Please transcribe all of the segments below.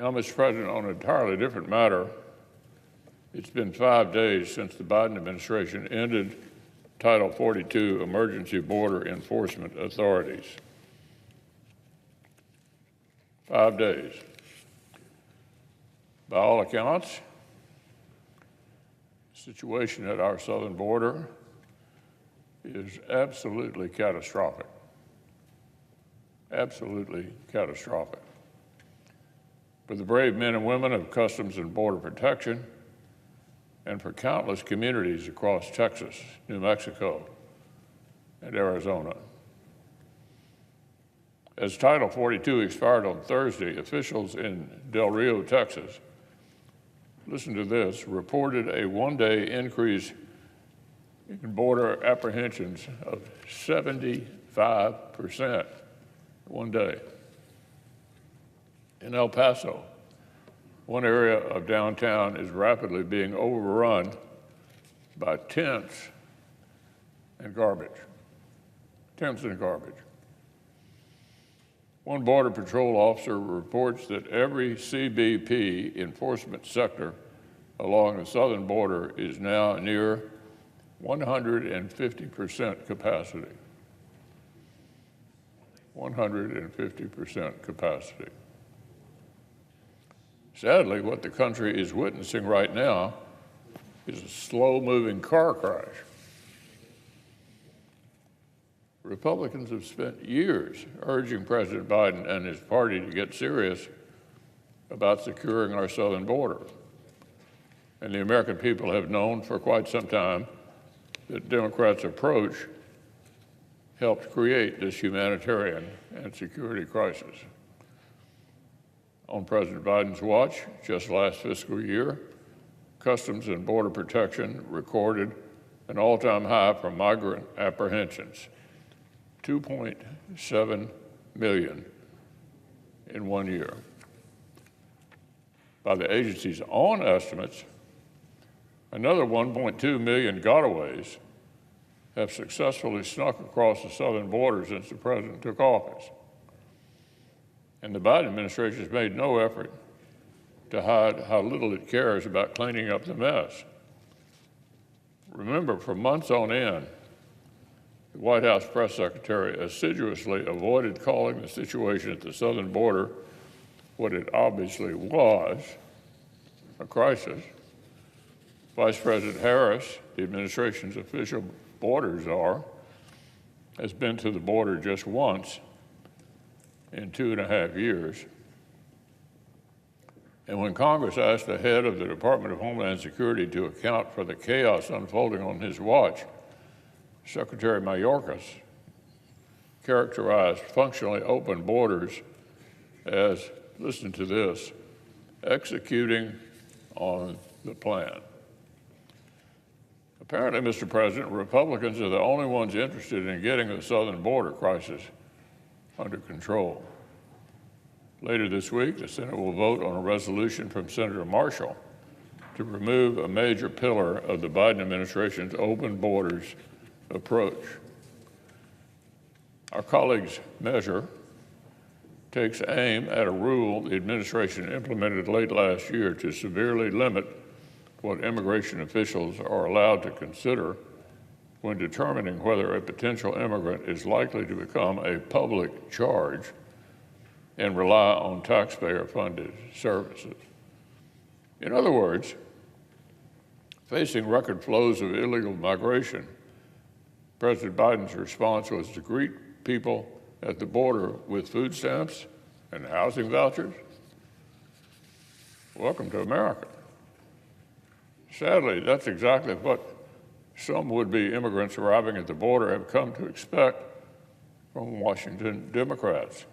Now, Mr. President, on an entirely different matter, it's been 5 days since the Biden administration ended Title 42 emergency border enforcement authorities. 5 days. By all accounts, the situation at our southern border is absolutely catastrophic. Absolutely catastrophic. For the brave men and women of Customs and Border Protection, and for countless communities across Texas, New Mexico, and Arizona. As Title 42 expired on Thursday, officials in Del Rio, Texas, listen to this, reported a one-day increase in border apprehensions of 75%, one day. In El Paso, one area of downtown is rapidly being overrun by tents and garbage. Tents and garbage. One Border Patrol officer reports that every CBP enforcement sector along the southern border is now near 150% capacity. 150% capacity. Sadly, what the country is witnessing right now is a slow-moving car crash. Republicans have spent years urging President Biden and his party to get serious about securing our southern border. And the American people have known for quite some time that Democrats' approach helped create this humanitarian and security crisis. On President Biden's watch, just last fiscal year, Customs and Border Protection recorded an all-time high for migrant apprehensions, 2.7 million in 1 year. By the agency's own estimates, another 1.2 million gotaways have successfully snuck across the southern border since the president took office. And the Biden administration has made no effort to hide how little it cares about cleaning up the mess. Remember, for months on end, the White House press secretary assiduously avoided calling the situation at the southern border what it obviously was, a crisis. Vice President Harris, the administration's official border czar, has been to the border just once in 2.5 years. And when Congress asked the head of the Department of Homeland Security to account for the chaos unfolding on his watch, Secretary Mayorkas characterized functionally open borders as, listen to this, executing on the plan. Apparently, Mr. President, Republicans are the only ones interested in getting the southern border crisis under control. Later this week, the Senate will vote on a resolution from Senator Marshall to remove a major pillar of the Biden administration's open borders approach. Our colleague's measure takes aim at a rule the administration implemented late last year to severely limit what immigration officials are allowed to consider when determining whether a potential immigrant is likely to become a public charge and rely on taxpayer-funded services. In other words, facing record flows of illegal migration, President Biden's response was to greet people at the border with food stamps and housing vouchers. Welcome to America. Sadly, that's exactly what some would-be immigrants arriving at the border have come to expect from Washington Democrats.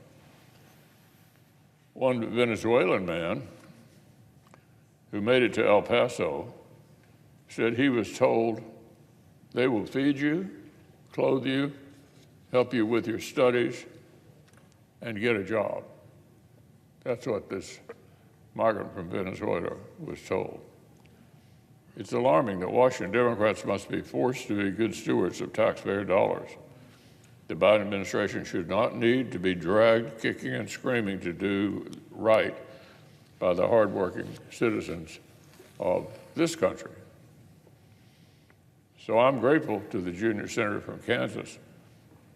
One Venezuelan man who made it to El Paso said he was told they will feed you, clothe you, help you with your studies, and get a job. That's what this migrant from Venezuela was told. It's alarming that Washington Democrats must be forced to be good stewards of taxpayer dollars. The Biden administration should not need to be dragged kicking and screaming to do right by the hardworking citizens of this country. So I'm grateful to the junior senator from Kansas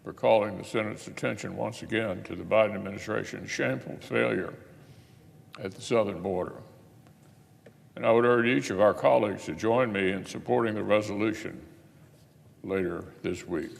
for calling the Senate's attention once again to the Biden administration's shameful failure at the southern border. And I would urge each of our colleagues to join me in supporting the resolution later this week.